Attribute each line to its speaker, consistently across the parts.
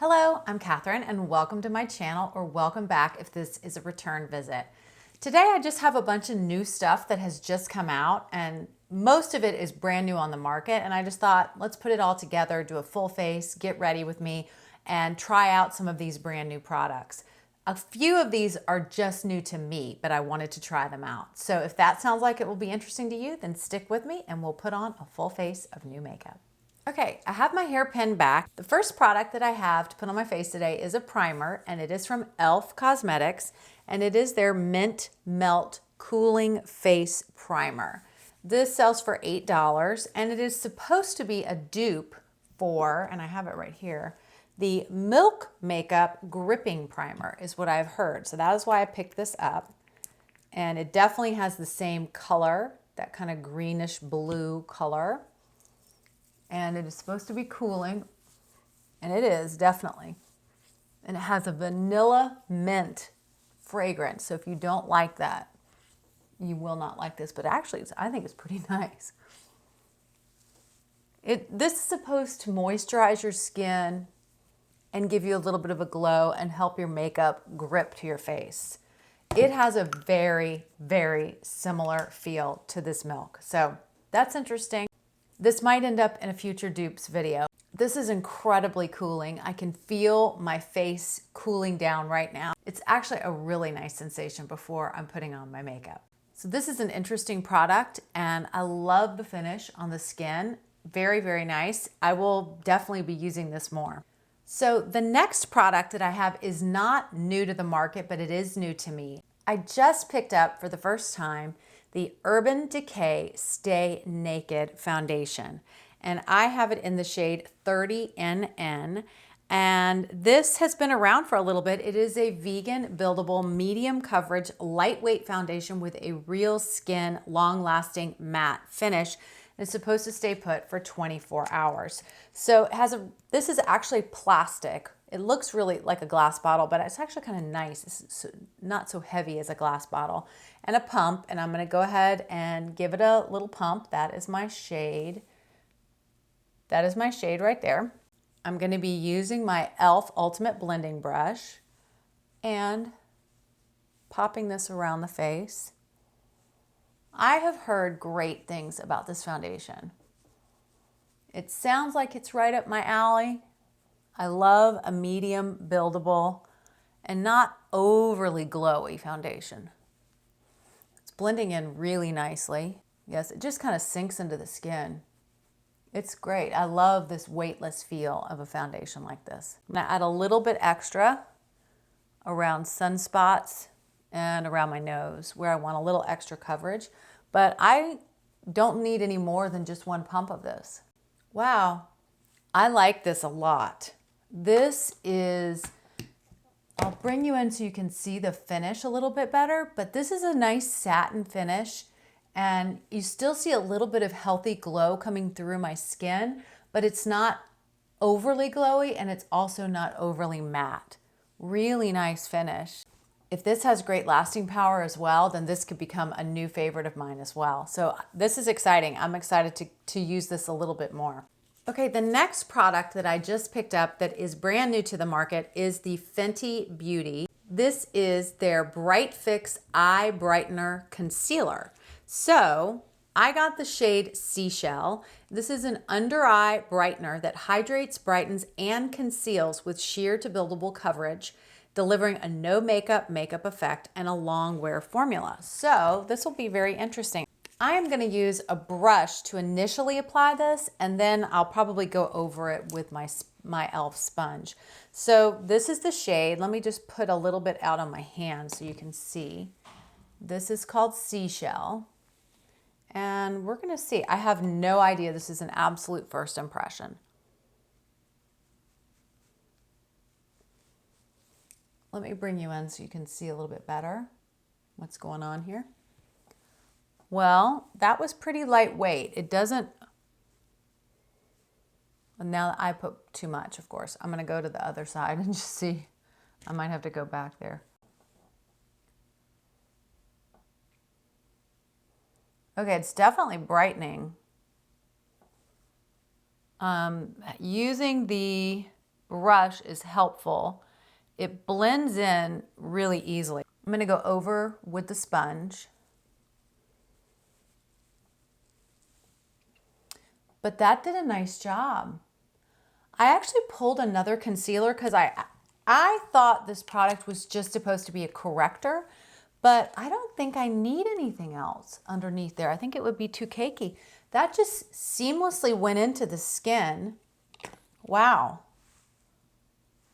Speaker 1: Hello, I'm Catherine and welcome to my channel, or welcome back if this is a return visit. Today I just have a bunch of new stuff that has just come out, and most of it is brand new on the market, and I just thought let's put it all together, do a full face, get ready with me, and try out some of these brand new products. A few of these are just new to me, but I wanted to try them out. So if that sounds like it will be interesting to you, then stick with me and we'll put on a full face of new makeup. Okay, I have my hair pinned back. The first product that I have to put on my face today is a primer, and it is from e.l.f. Cosmetics, and it is their Mint Melt Cooling Face Primer. This sells for $8, and it is supposed to be a dupe for, and I have it right here, the Milk Makeup Gripping Primer is what I've heard. So that is why I picked this up. And it definitely has the same color, that kind of greenish blue color. And it is supposed to be cooling, and it is definitely. And it has a vanilla mint fragrance. So if you don't like that, you will not like this, but actually I think it's pretty nice. This is supposed to moisturize your skin and give you a little bit of a glow and help your makeup grip to your face. It has a very, very similar feel to this milk. So that's interesting. This might end up in a future dupes video. This is incredibly cooling. I can feel my face cooling down right now. It's actually a really nice sensation before I'm putting on my makeup. So this is an interesting product, and I love the finish on the skin. Very, very nice. I will definitely be using this more. So the next product that I have is not new to the market, but it is new to me. I just picked up for the first time the Urban Decay Stay Naked Foundation. And I have it in the shade 30NN. And this has been around for a little bit. It is a vegan, buildable, medium coverage, lightweight foundation with a real skin, long-lasting matte finish. It's supposed to stay put for 24 hours. So it has this is actually plastic. It looks really like a glass bottle, but it's actually kind of nice. It's not so heavy as a glass bottle. And a pump, and I'm gonna go ahead and give it a little pump. That is my shade. That is my shade right there. I'm gonna be using my e.l.f. Ultimate Blending Brush and popping this around the face. I have heard great things about this foundation. It sounds like it's right up my alley. I love a medium, buildable, and not overly glowy foundation. It's blending in really nicely. Yes, it just kind of sinks into the skin. It's great. I love this weightless feel of a foundation like this. I'm gonna add a little bit extra around sunspots and around my nose where I want a little extra coverage, but I don't need any more than just one pump of this. Wow, I like this a lot. This is, I'll bring you in so you can see the finish a little bit better, but this is a nice satin finish, and you still see a little bit of healthy glow coming through my skin, but it's not overly glowy and it's also not overly matte. Really nice finish. If this has great lasting power as well, then this could become a new favorite of mine as well. So this is exciting. I'm excited to use this a little bit more. Okay, the next product that I just picked up that is brand new to the market is the Fenty Beauty. This is their Bright Fix Eye Brightener Concealer. So I got the shade Seashell. This is an under eye brightener that hydrates, brightens, and conceals with sheer to buildable coverage, delivering a no makeup effect and a long wear formula. So this will be very interesting. I am going to use a brush to initially apply this, and then I'll probably go over it with my e.l.f. sponge. So this is the shade. Let me just put a little bit out on my hand so you can see. This is called Seashell. And we're going to see. I have no idea. This is an absolute first impression. Let me bring you in so you can see a little bit better what's going on here. Well, that was pretty lightweight. It doesn't, now I put too much, of course. I'm gonna go to the other side and just see. I might have to go back there. Okay, it's definitely brightening. Using the brush is helpful. It blends in really easily. I'm gonna go over with the sponge. But that did a nice job. I actually pulled another concealer because I thought this product was just supposed to be a corrector, but I don't think I need anything else underneath there. I think it would be too cakey. That just seamlessly went into the skin. Wow.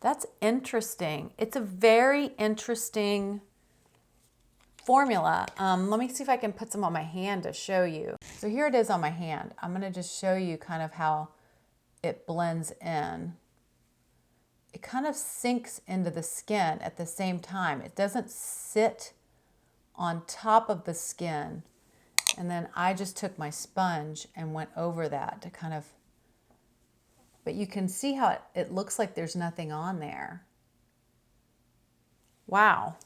Speaker 1: That's interesting. It's a very interesting formula. Let me see if I can put some on my hand to show you. So here it is on my hand. I'm gonna just show you kind of how it blends in. It kind of sinks into the skin at the same time. It doesn't sit on top of the skin. And then I just took my sponge and went over that to kind of, but you can see how it looks like there's nothing on there. Wow.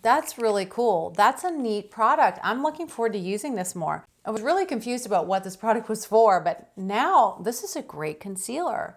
Speaker 1: That's really cool. That's a neat product. I'm looking forward to using this more. I was really confused about what this product was for, but now this is a great concealer.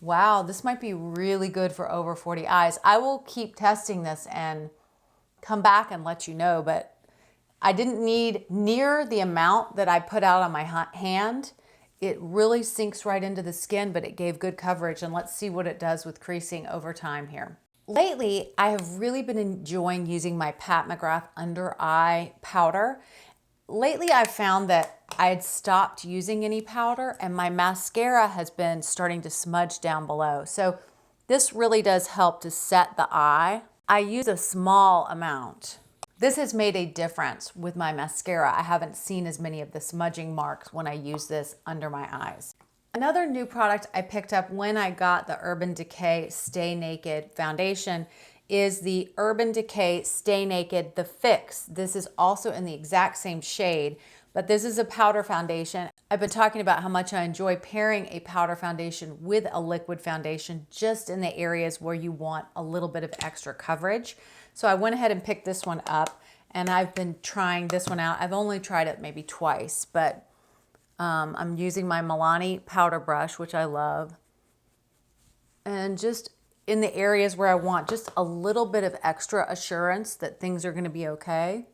Speaker 1: Wow, this might be really good for over 40 eyes. I will keep testing this and come back and let you know, but I didn't need near the amount that I put out on my hand. It really sinks right into the skin, but it gave good coverage, and let's see what it does with creasing over time here. Lately, I have really been enjoying using my Pat McGrath under eye powder. Lately, I've found that I had stopped using any powder and my mascara has been starting to smudge down below. So this really does help to set the eye. I use a small amount. This has made a difference with my mascara. I haven't seen as many of the smudging marks when I use this under my eyes. Another new product I picked up when I got the Urban Decay Stay Naked foundation is the Urban Decay Stay Naked The Fix. This is also in the exact same shade, but this is a powder foundation. I've been talking about how much I enjoy pairing a powder foundation with a liquid foundation just in the areas where you want a little bit of extra coverage. So I went ahead and picked this one up, and I've been trying this one out. I've only tried it maybe twice, but I'm using my Milani powder brush, which I love. And just in the areas where I want just a little bit of extra assurance that things are going to be okay.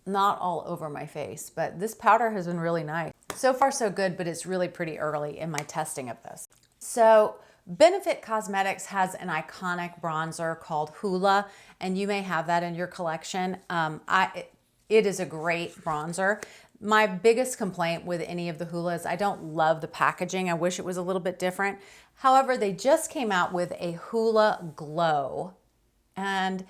Speaker 1: Not all over my face, but this powder has been really nice. So far so good, but it's really pretty early in my testing of this. So Benefit Cosmetics has an iconic bronzer called Hoola, and you may have that in your collection. It is a great bronzer. My biggest complaint with any of the Hoolas, I don't love the packaging. I wish it was a little bit different. However, they just came out with a Hoola Glow, and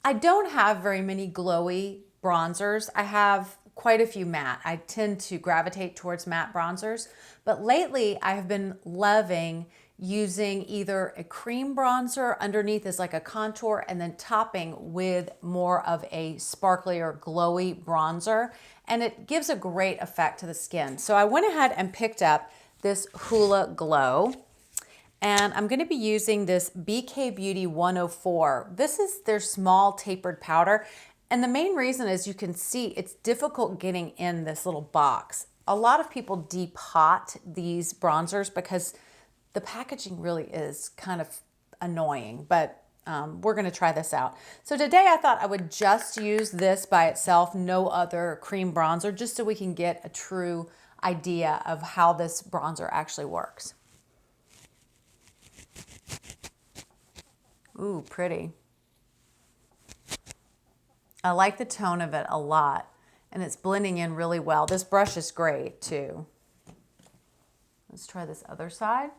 Speaker 1: I don't have very many glowy bronzers. I have quite a few matte. I tend to gravitate towards matte bronzers, but lately I have been loving using either a cream bronzer underneath as like a contour and then topping with more of a sparkly or glowy bronzer, and it gives a great effect to the skin. So I went ahead and picked up this Hoola Glow, and I'm gonna be using this BK Beauty 104. This is their small tapered powder, and the main reason is you can see it's difficult getting in this little box. A lot of people depot these bronzers because the packaging really is kind of annoying, but we're gonna try this out. So today I thought I would just use this by itself, no other cream bronzer, just so we can get a true idea of how this bronzer actually works. Ooh, pretty. I like the tone of it a lot, and it's blending in really well. This brush is great too. Let's try this other side.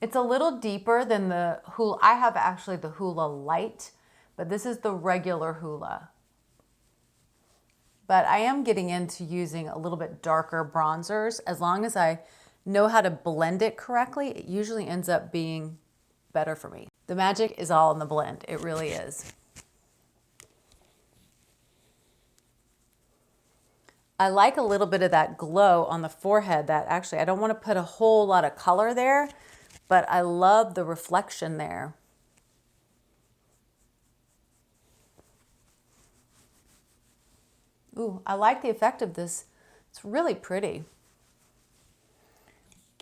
Speaker 1: It's a little deeper than the Hoola. I have actually the Hoola Light, but this is the regular Hoola. But I am getting into using a little bit darker bronzers. As long as I know how to blend it correctly, it usually ends up being better for me. The magic is all in the blend. It really is. I like a little bit of that glow on the forehead. That actually, I don't want to put a whole lot of color there, but I love the reflection there. Ooh, I like the effect of this. It's really pretty.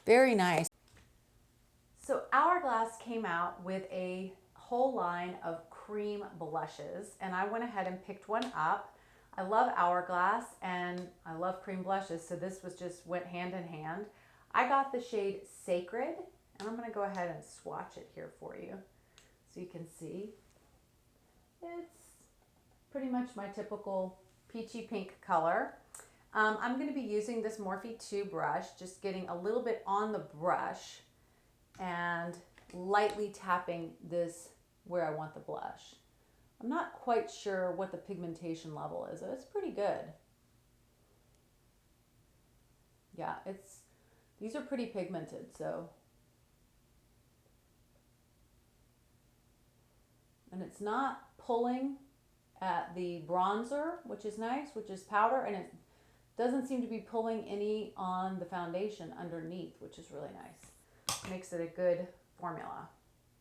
Speaker 1: Very nice. So Hourglass came out with a whole line of cream blushes, and I went ahead and picked one up. I love Hourglass and I love cream blushes, so this was just went hand in hand. I got the shade Sacred, and I'm going to go ahead and swatch it here for you so you can see. It's pretty much my typical peachy pink color. I'm going to be using this Morphe 2 brush, just getting a little bit on the brush and lightly tapping this where I want the blush. I'm not quite sure what the pigmentation level is. It's pretty good. Yeah, these are pretty pigmented, so. And it's not pulling at the bronzer, which is nice, which is powder, and it doesn't seem to be pulling any on the foundation underneath, which is really nice. Makes it a good formula.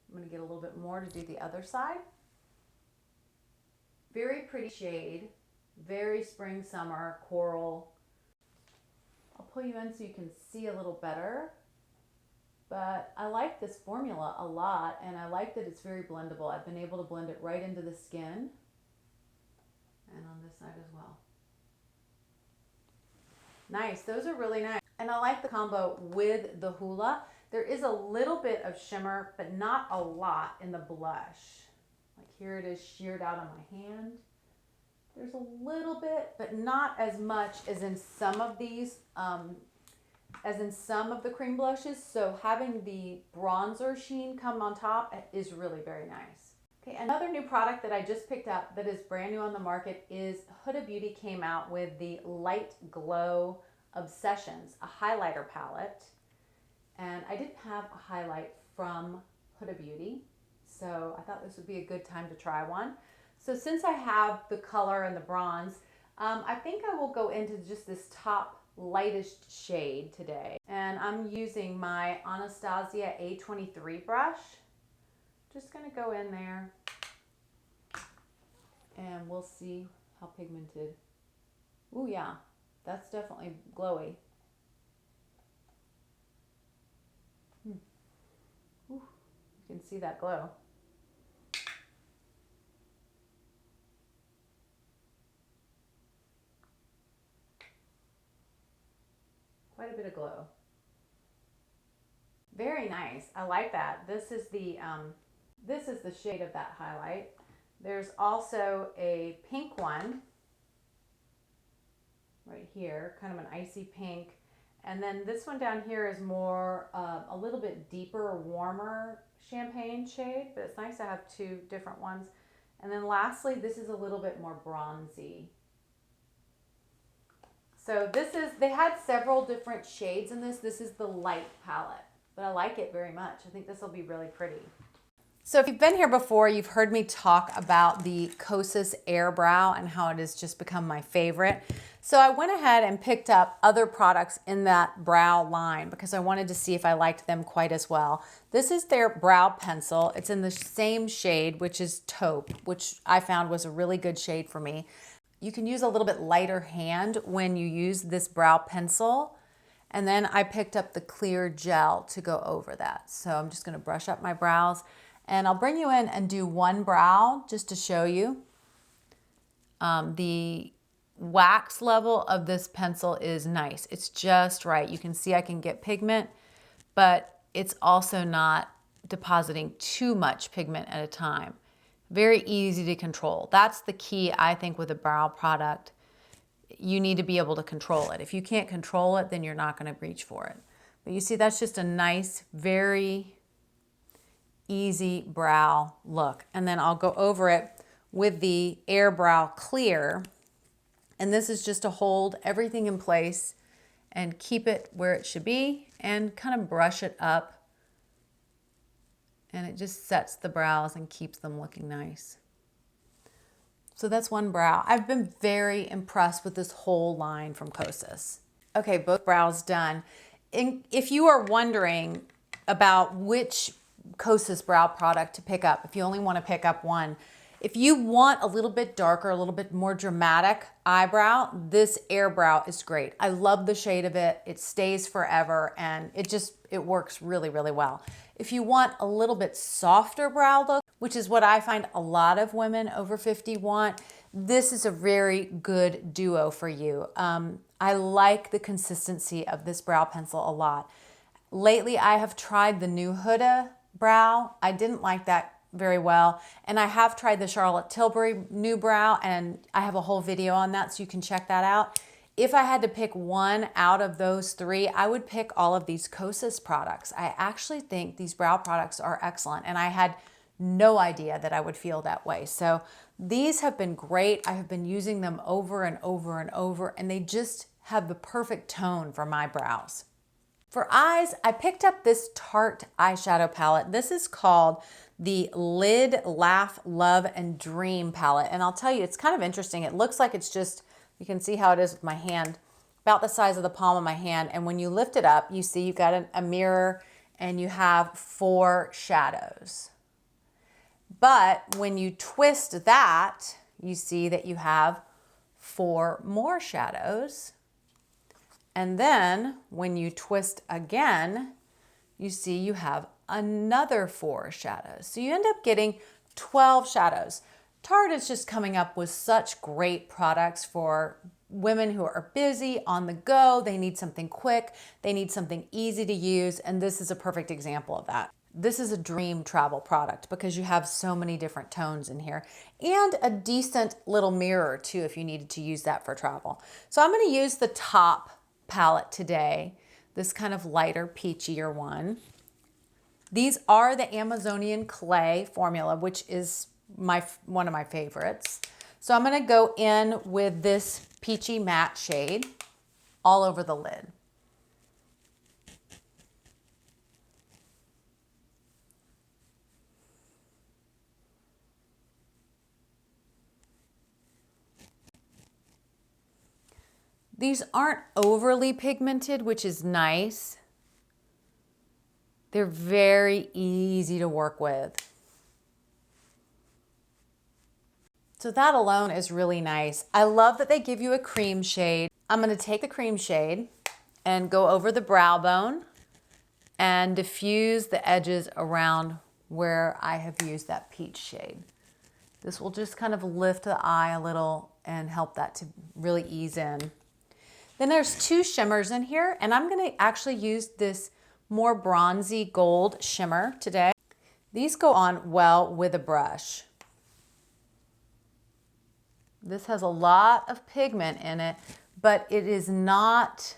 Speaker 1: I'm going to get a little bit more to do the other side. Very pretty shade, very spring, summer, coral. I'll pull you in so you can see a little better. But I like this formula a lot, and I like that it's very blendable. I've been able to blend it right into the skin and on this side as well. Nice, those are really nice. And I like the combo with the Hoola. There is a little bit of shimmer, but not a lot in the blush. Like here it is sheared out on my hand. There's a little bit, but not as much as in some of these, as in some of the cream blushes. So having the bronzer sheen come on top is really very nice. Okay, another new product that I just picked up that is brand new on the market is Huda Beauty came out with the Light Glow Obsessions, a highlighter palette. And I didn't have a highlight from Huda Beauty, so I thought this would be a good time to try one. So since I have the color and the bronze, I think I will go into just this top lightest shade today. And I'm using my Anastasia A23 brush. Just gonna go in there and we'll see how pigmented. Ooh, yeah, that's definitely glowy. Ooh, you can see that glow. Quite a bit of glow. Very nice. I like that. This is the shade of that highlight. There's also a pink one right here, kind of an icy pink. And then this one down here is more a little bit deeper, warmer champagne shade, but it's nice to have two different ones. And then lastly, this is a little bit more bronzy. So they had several different shades in this. This is the light palette, but I like it very much. I think this will be really pretty. So if you've been here before, you've heard me talk about the Kosas Eyebrow and how it has just become my favorite. So I went ahead and picked up other products in that brow line because I wanted to see if I liked them quite as well. This is their brow pencil. It's in the same shade, which is taupe, which I found was a really good shade for me. You can use a little bit lighter hand when you use this brow pencil. And then I picked up the clear gel to go over that. So I'm just gonna brush up my brows and I'll bring you in and do one brow just to show you. The wax level of this pencil is nice. It's just right. You can see I can get pigment, but it's also not depositing too much pigment at a time. Very easy to control. That's the key, I think, with a brow product. You need to be able to control it. If you can't control it, then you're not going to reach for it. But you see, that's just a nice, very easy brow look. And then I'll go over it with the Eyebrow Clear. And this is just to hold everything in place and keep it where it should be and kind of brush it up. And it just sets the brows and keeps them looking nice. So that's one brow. I've been very impressed with this whole line from Kosas. Okay, both brows done. And if you are wondering about which Kosas brow product to pick up, if you only want to pick up one, If you want a little bit darker, a little bit more dramatic eyebrow, this Eyebrow is great. I love the shade of it. It stays forever and it works really, really well. If you want a little bit softer brow look, which is what I find a lot of women over 50 want, this is a very good duo for you. I like the consistency of this brow pencil a lot. Lately, I have tried the new Huda brow. I didn't like that very well. And I have tried the Charlotte Tilbury new brow, and I have a whole video on that, so you can check that out. If I had to pick one out of those three, I would pick all of these Kosas products. I actually think these brow products are excellent, and I had no idea that I would feel that way. So these have been great. I have been using them over and over and over, and they just have the perfect tone for my brows. For eyes, I picked up this Tarte eyeshadow palette. This is called the Lid, Laugh, Love, and Dream palette. And I'll tell you, it's kind of interesting. It looks like it's just, you can see how it is with my hand, about the size of the palm of my hand. And when you lift it up, you see you've got a mirror and you have 4 shadows. But when you twist that, you see that you have 4 more shadows. And then when you twist again, you see you have another 4 shadows. So you end up getting 12 shadows. Tarte is just coming up with such great products for women who are busy, on the go. They need something quick. They need something easy to use. And this is a perfect example of that. This is a dream travel product because you have so many different tones in here and a decent little mirror too if you needed to use that for travel. So I'm going to use the top palette today, this kind of lighter, peachier one. These are the Amazonian clay formula, which is one of my favorites. So I'm going to go in with this peachy matte shade all over the lid. These aren't overly pigmented, which is nice. They're very easy to work with. So that alone is really nice. I love that they give you a cream shade. I'm going to take the cream shade and go over the brow bone and diffuse the edges around where I have used that peach shade. This will just kind of lift the eye a little and help that to really ease in. Then there's 2 shimmers in here, and I'm going to actually use this more bronzy gold shimmer today. These go on well with a brush. This has a lot of pigment in it, but it is not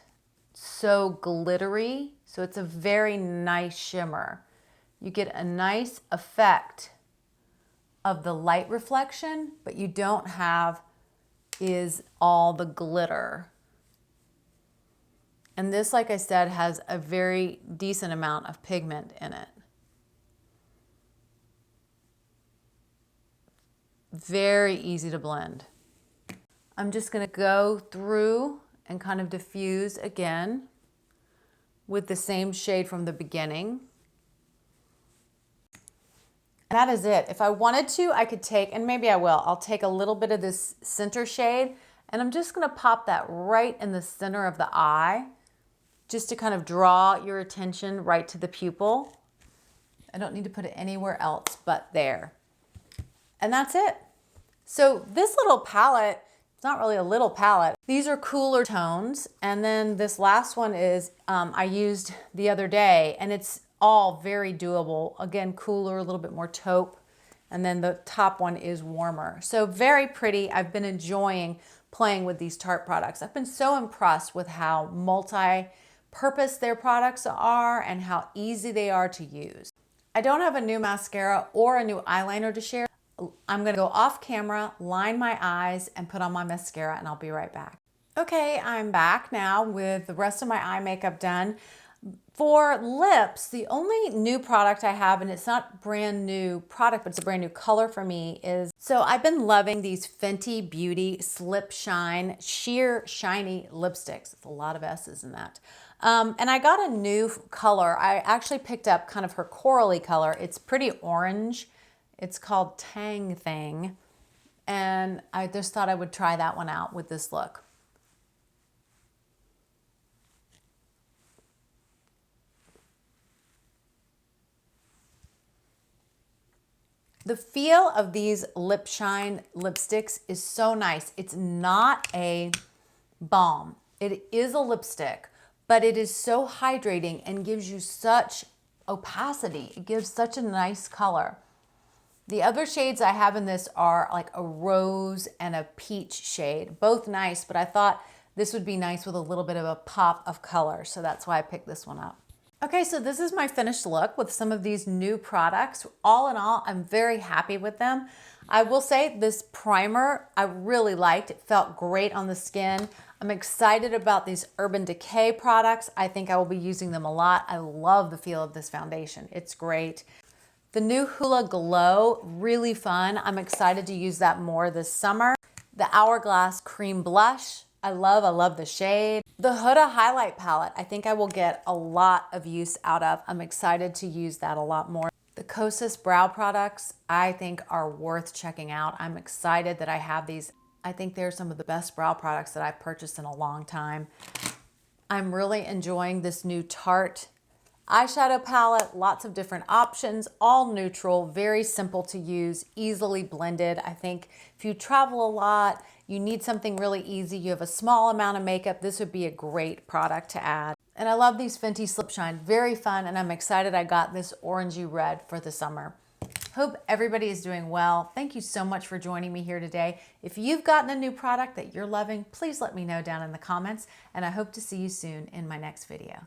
Speaker 1: so glittery, so it's a very nice shimmer. You get a nice effect of the light reflection, but you don't have is all the glitter. And this, like I said, has a very decent amount of pigment in it. Very easy to blend. I'm just going to go through and kind of diffuse again with the same shade from the beginning. And that is it. If I wanted to, I could take, and maybe I will, I'll take a little bit of this center shade and I'm just going to pop that right in the center of the eye, just to kind of draw your attention right to the pupil. I don't need to put it anywhere else but there. And that's it. So this little palette, it's not really a little palette. These are cooler tones. And then this last one is, I used the other day, and it's all very doable. Again, cooler, a little bit more taupe. And then the top one is warmer. So very pretty. I've been enjoying playing with these Tarte products. I've been so impressed with how multi-purpose their products are and how easy they are to use. I don't have a new mascara or a new eyeliner to share. I'm gonna go off camera, line my eyes, and put on my mascara, and I'll be right back. Okay, I'm back now with the rest of my eye makeup done. For lips, the only new product I have, and it's not brand new product, but it's a brand new color for me, is, so I've been loving these Fenty Beauty Slip Shine Sheer Shiny Lipsticks. It's a lot of S's in that. And I got a new color. I actually picked up kind of her corally color. It's pretty orange. It's called Tang Thing. And I just thought I would try that one out with this look. The feel of these Lip Shine lipsticks is so nice. It's not a balm. It is a lipstick, but it is so hydrating and gives you such opacity. It gives such a nice color. The other shades I have in this are like a rose and a peach shade, both nice, but I thought this would be nice with a little bit of a pop of color, so that's why I picked this one up. Okay, so this is my finished look with some of these new products. All in all, I'm very happy with them. I will say this primer I really liked. It felt great on the skin. I'm excited about these Urban Decay products. I think I will be using them a lot. I love the feel of this foundation. It's great. The new Hoola Glow, really fun. I'm excited to use that more this summer. The Hourglass Cream Blush, I love the shade. The Huda highlight palette, I think I will get a lot of use out of. I'm excited to use that a lot more. The Kosas brow products, I think are worth checking out. I'm excited that I have these. I think they're some of the best brow products that I've purchased in a long time. I'm really enjoying this new Tarte eyeshadow palette, lots of different options, all neutral, very simple to use, easily blended. I think if you travel a lot, you need something really easy, you have a small amount of makeup, this would be a great product to add. And I love these Fenty Slip Shine, very fun, and I'm excited I got this orangey red for the summer. Hope everybody is doing well. Thank you so much for joining me here today. If you've gotten a new product that you're loving, please let me know down in the comments, and I hope to see you soon in my next video.